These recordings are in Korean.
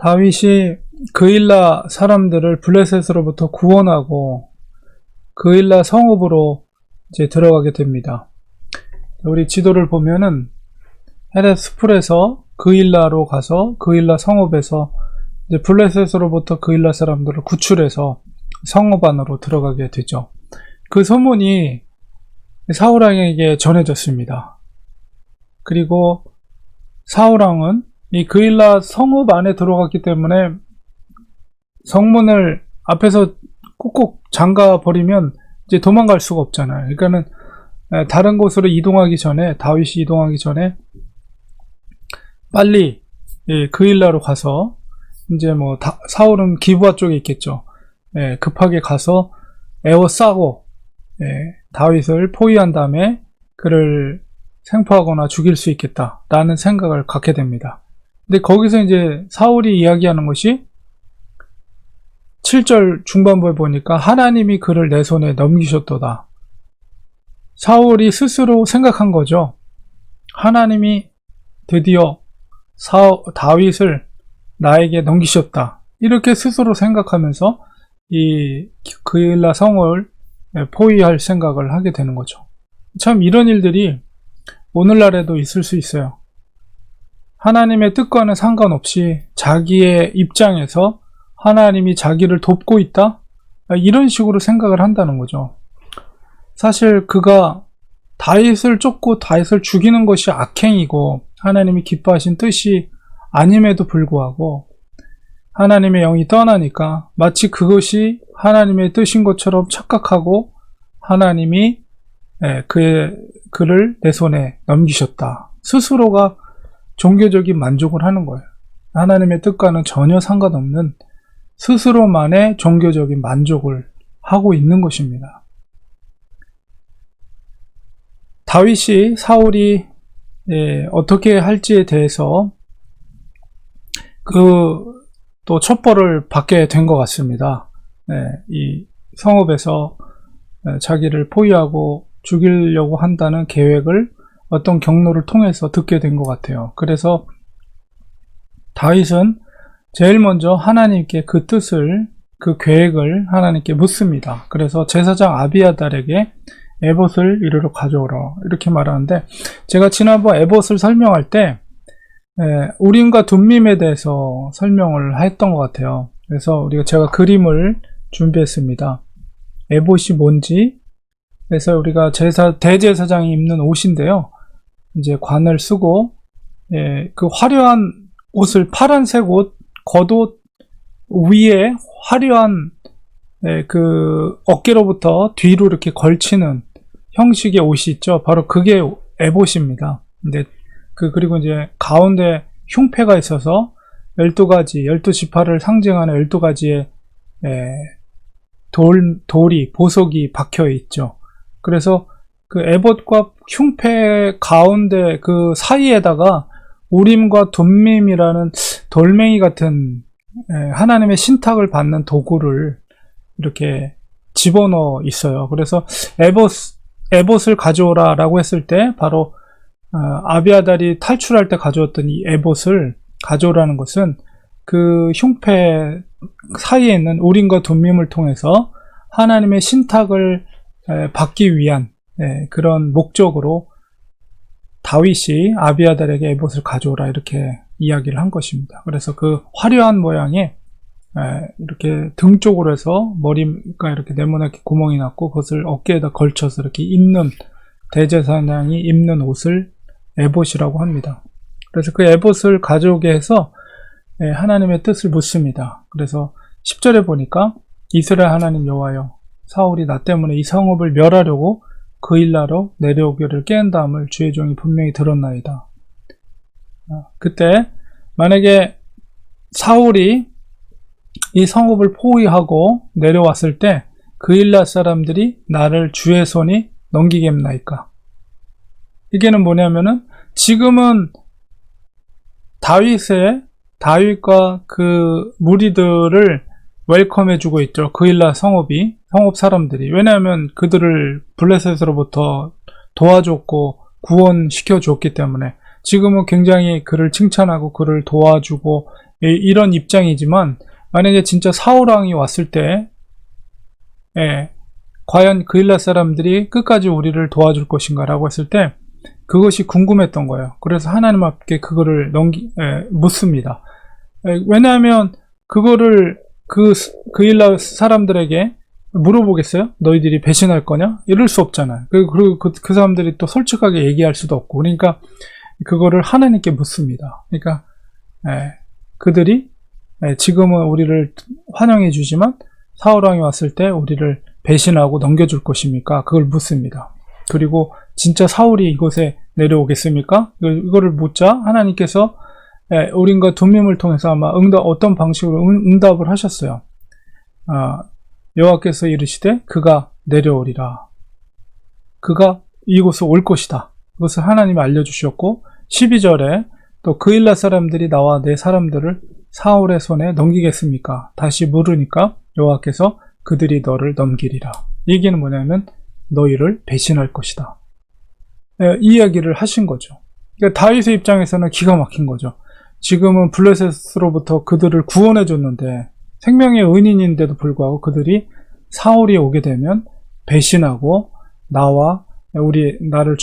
다윗이 그일라 사람들을 블레셋으로부터 구원하고 그일라 성읍으로 이제 들어가게 됩니다. 우리 지도를 보면은 헤레스풀에서 그일라로 가서 그일라 성읍에서 이제 블레셋으로부터 그일라 사람들을 구출해서 성읍 안으로 들어가게 되죠. 그 소문이 사울왕에게 전해졌습니다. 그리고 사울왕은 이 그일라 성읍 안에 들어갔기 때문에 성문을 앞에서 꾹꾹 잠가 버리면 이제 도망갈 수가 없잖아요. 그러니까는 다른 곳으로 이동하기 전에, 다윗이 이동하기 전에 빨리 그일라로 가서 이제 뭐 사울은 기브아 쪽에 있겠죠. 급하게 가서 에워싸고 다윗을 포위한 다음에 그를 생포하거나 죽일 수 있겠다라는 생각을 갖게 됩니다. 근데 거기서 이제 사울이 이야기하는 것이 7절 중반부에 보니까 하나님이 그를 내 손에 넘기셨도다. 사울이 스스로 생각한 거죠. 하나님이 드디어 다윗을 나에게 넘기셨다. 이렇게 스스로 생각하면서 이 그일라 성을 포위할 생각을 하게 되는 거죠. 참 이런 일들이 오늘날에도 있을 수 있어요. 하나님의 뜻과는 상관없이 자기의 입장에서 하나님이 자기를 돕고 있다? 이런 식으로 생각을 한다는 거죠. 사실 그가 다윗을 쫓고 다윗을 죽이는 것이 악행이고 하나님이 기뻐하신 뜻이 아님에도 불구하고 하나님의 영이 떠나니까 마치 그것이 하나님의 뜻인 것처럼 착각하고 하나님이 그를 내 손에 넘기셨다. 스스로가 종교적인 만족을 하는 거예요. 하나님의 뜻과는 전혀 상관없는 스스로만의 종교적인 만족을 하고 있는 것입니다. 다윗이 사울이 어떻게 할지에 대해서 또 첩보를 받게 된 것 같습니다. 이 성읍에서 자기를 포위하고 죽이려고 한다는 계획을 어떤 경로를 통해서 듣게 된 것 같아요. 그래서 다윗은 제일 먼저 하나님께 그 뜻을, 그 계획을 하나님께 묻습니다. 그래서 제사장 아비아달에게 에봇을 이리로 가져오라 이렇게 말하는데, 제가 지난번 에봇을 설명할 때 우림과 둠밈에 대해서 설명을 했던 것 같아요. 그래서 제가 그림을 준비했습니다. 에봇이 뭔지. 그래서 우리가 대제사장이 입는 옷인데요. 이제 관을 쓰고 그 화려한 옷을, 파란색 옷, 겉옷 위에 화려한 그 어깨로부터 뒤로 이렇게 걸치는 형식의 옷이 있죠. 바로 그게 에봇입니다. 근데 그리고 이제 가운데 흉패가 있어서 12가지, 12지파를 상징하는 12가지의 돌이, 보석이 박혀 있죠. 그래서 그 에봇과 흉패 가운데 그 사이에다가 우림과 둠밈이라는 돌멩이 같은 하나님의 신탁을 받는 도구를 이렇게 집어넣어 있어요. 그래서 에봇을 가져오라 라고 했을 때 바로 아비아달이 탈출할 때 가져왔던 이 에봇을 가져오라는 것은 그 흉패 사이에 있는 우림과 둠밈을 통해서 하나님의 신탁을 받기 위한 그런 목적으로 다윗이 아비아달에게 에봇을 가져오라 이렇게 이야기를 한 것입니다. 그래서 그 화려한 모양의 이렇게 등 쪽으로 해서 머리가 이렇게 네모나게 구멍이 났고 그것을 어깨에다 걸쳐서 이렇게 입는, 대제사장이 입는 옷을 에봇이라고 합니다. 그래서 그 에봇을 가져오게 해서 하나님의 뜻을 묻습니다. 그래서 10절에 보니까 이스라엘 하나님 여호와여, 사울이 나 때문에 이 성읍을 멸하려고 그일라로 내려오기를 깨은다함을 주의 종이 분명히 들었나이다. 그때 만약에 사울이 이 성읍을 포위하고 내려왔을 때 그일라 사람들이 나를 주의 손이 넘기겠나이까? 이게는 뭐냐면은 지금은 다윗과 그 무리들을 웰컴해주고 있죠. 그일라 성읍 사람들이. 왜냐하면 그들을 블레셋으로부터 도와줬고 구원시켜줬기 때문에 지금은 굉장히 그를 칭찬하고 그를 도와주고 이런 입장이지만 만약에 진짜 사울왕이 왔을 때 과연 그일라 사람들이 끝까지 우리를 도와줄 것인가 라고 했을 때 그것이 궁금했던 거예요. 그래서 하나님 앞에 그거를 묻습니다. 왜냐하면 그거를 그일라 사람들에게 물어보겠어요? 너희들이 배신할 거냐? 이럴 수 없잖아요. 그리고 그 사람들이 또 솔직하게 얘기할 수도 없고, 그러니까 그거를 하나님께 묻습니다. 그러니까 그들이 지금은 우리를 환영해 주지만 사울왕이 왔을 때 우리를 배신하고 넘겨줄 것입니까? 그걸 묻습니다. 그리고 진짜 사울이 이곳에 내려오겠습니까? 이거를 묻자 하나님께서 우림과 둠밈을 통해서 아마 어떤 방식으로 응답을 하셨어요. 여호와께서 이르시되 그가 내려오리라. 그가 이곳에 올 것이다. 그것을 하나님이 알려주셨고 12절에 또 그일라 사람들이 나와 내 사람들을 사울의 손에 넘기겠습니까? 다시 물으니까 여호와께서 그들이 너를 넘기리라. 이 얘기는 뭐냐면 너희를 배신할 것이다. 이 이야기를 하신 거죠. 그러니까 다윗의 입장에서는 기가 막힌 거죠. 지금은 블레셋으로부터 그들을 구원해 줬는데 생명의 은인인데도 불구하고 그들이 사울이 오게 되면 배신하고 나를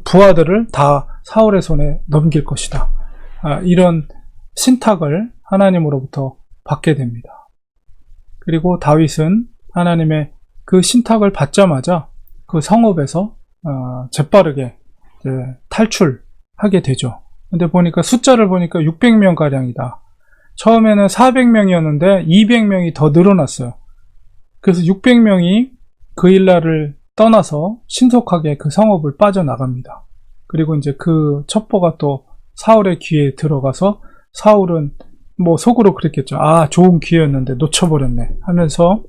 부하들을 다 사울의 손에 넘길 것이다. 이런 신탁을 하나님으로부터 받게 됩니다. 그리고 다윗은 하나님의 그 신탁을 받자마자 그 성읍에서 재빠르게 탈출하게 되죠. 근데 보니까 숫자를 보니까 600명 가량이다. 처음에는 400명이었는데 200명이 더 늘어났어요. 그래서 600명이 그일라를 떠나서 신속하게 그 성읍을 빠져나갑니다. 그리고 이제 그 첩보가 또 사울의 귀에 들어가서 사울은 뭐 속으로 그랬겠죠. 좋은 기회였는데 놓쳐버렸네 하면서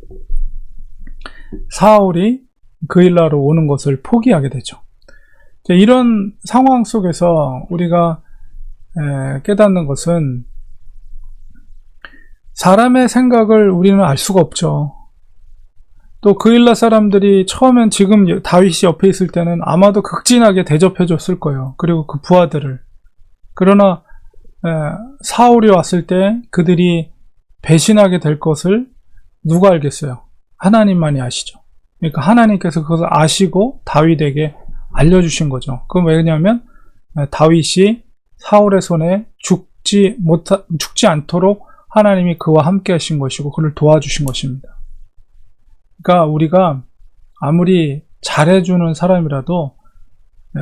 사울이 그일라로 오는 것을 포기하게 되죠. 이런 상황 속에서 우리가 깨닫는 것은 사람의 생각을 우리는 알 수가 없죠. 또 그일라 사람들이 처음엔 지금 다윗이 옆에 있을 때는 아마도 극진하게 대접해 줬을 거예요. 그리고 그 부하들을. 그러나 사울이 왔을 때 그들이 배신하게 될 것을 누가 알겠어요? 하나님만이 아시죠. 그러니까 하나님께서 그것을 아시고 다윗에게 알려주신 거죠. 그건 왜냐하면 다윗이 사울의 손에 죽지 않도록 하나님이 그와 함께 하신 것이고 그를 도와주신 것입니다. 그러니까 우리가 아무리 잘해주는 사람이라도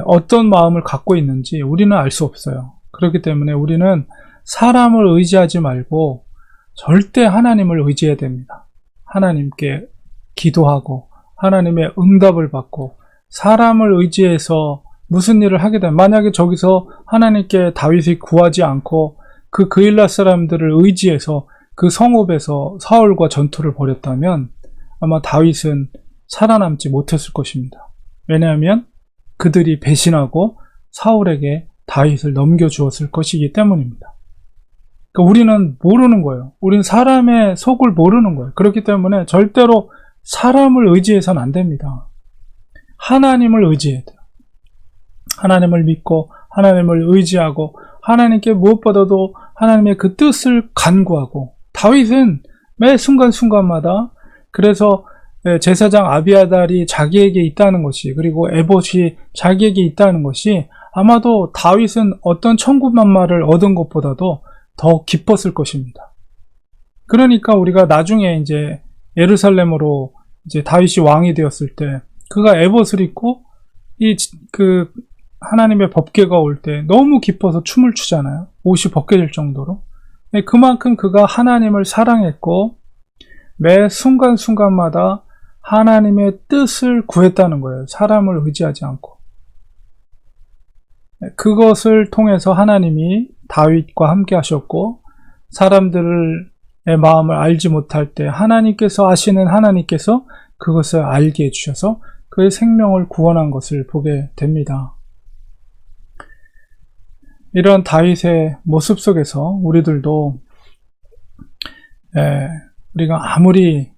어떤 마음을 갖고 있는지 우리는 알 수 없어요. 그렇기 때문에 우리는 사람을 의지하지 말고 절대 하나님을 의지해야 됩니다. 하나님께 기도하고 하나님의 응답을 받고 사람을 의지해서 무슨 일을 하게 되면 만약에 저기서 하나님께 다윗이 구하지 않고 그 그일라 사람들을 의지해서 그 성읍에서 사울과 전투를 벌였다면 아마 다윗은 살아남지 못했을 것입니다. 왜냐하면 그들이 배신하고 사울에게 다윗을 넘겨주었을 것이기 때문입니다. 그러니까 우리는 모르는 거예요. 우리는 사람의 속을 모르는 거예요. 그렇기 때문에 절대로 사람을 의지해서는 안 됩니다. 하나님을 의지해야 돼요. 하나님을 믿고 하나님을 의지하고 하나님께 무엇보다도 하나님의 그 뜻을 간구하고 다윗은 매 순간순간마다 그래서 제사장 아비아달이 자기에게 있다는 것이 그리고 에봇이 자기에게 있다는 것이 아마도 다윗은 어떤 천군만마를 얻은 것보다도 더 기뻤을 것입니다. 그러니까 우리가 나중에 이제 예루살렘으로 이제 다윗이 왕이 되었을 때 그가 에봇을 입고 그 하나님의 법궤가 올 때 너무 기뻐서 춤을 추잖아요. 옷이 벗겨질 정도로. 그만큼 그가 하나님을 사랑했고 매 순간순간마다 하나님의 뜻을 구했다는 거예요. 사람을 의지하지 않고. 그것을 통해서 하나님이 다윗과 함께 하셨고 사람들의 마음을 알지 못할 때 하나님께서 아시는 하나님께서 그것을 알게 해주셔서 그의 생명을 구원한 것을 보게 됩니다. 이런 다윗의 모습 속에서 우리들도 우리가 아무리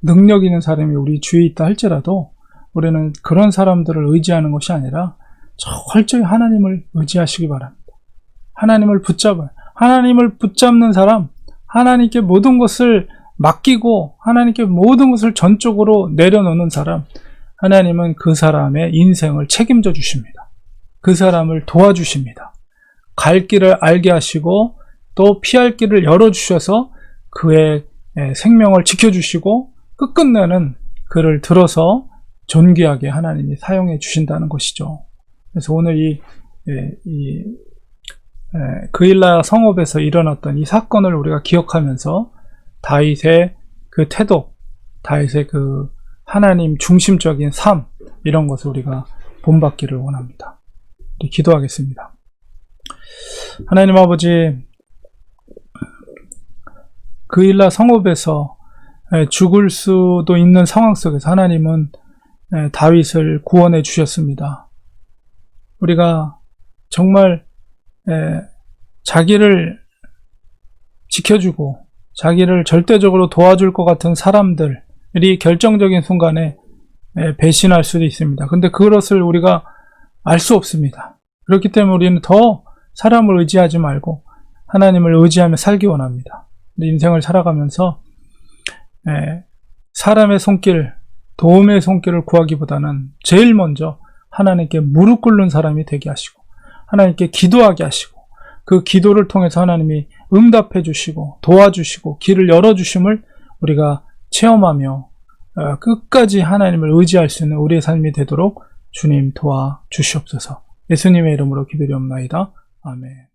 능력 있는 사람이 우리 주위에 있다 할지라도 우리는 그런 사람들을 의지하는 것이 아니라 철저히 하나님을 의지하시기 바랍니다. 하나님을 붙잡아요. 하나님을 붙잡는 사람, 하나님께 모든 것을 맡기고 하나님께 모든 것을 전적으로 내려놓는 사람, 하나님은 그 사람의 인생을 책임져 주십니다. 그 사람을 도와주십니다. 갈 길을 알게 하시고 또 피할 길을 열어주셔서 그의 생명을 지켜주시고 끝끝내는 그를 들어서 존귀하게 하나님이 사용해 주신다는 것이죠. 그래서 오늘 그일라 성읍에서 일어났던 이 사건을 우리가 기억하면서 다윗의 그 태도, 다윗의 그 하나님 중심적인 삶, 이런 것을 우리가 본받기를 원합니다. 기도하겠습니다. 하나님 아버지, 그일라 성읍에서 죽을 수도 있는 상황 속에서 하나님은 다윗을 구원해 주셨습니다. 우리가 정말 자기를 지켜주고 자기를 절대적으로 도와줄 것 같은 사람들이 결정적인 순간에 배신할 수도 있습니다. 근데 그것을 우리가 알 수 없습니다. 그렇기 때문에 우리는 더 사람을 의지하지 말고 하나님을 의지하며 살기 원합니다. 인생을 살아가면서 사람의 손길, 도움의 손길을 구하기보다는 제일 먼저 하나님께 무릎 꿇는 사람이 되게 하시고 하나님께 기도하게 하시고 그 기도를 통해서 하나님이 응답해 주시고 도와주시고 길을 열어주심을 우리가 체험하며 끝까지 하나님을 의지할 수 있는 우리의 삶이 되도록 주님 도와주시옵소서. 예수님의 이름으로 기도드리옵나이다. 아멘.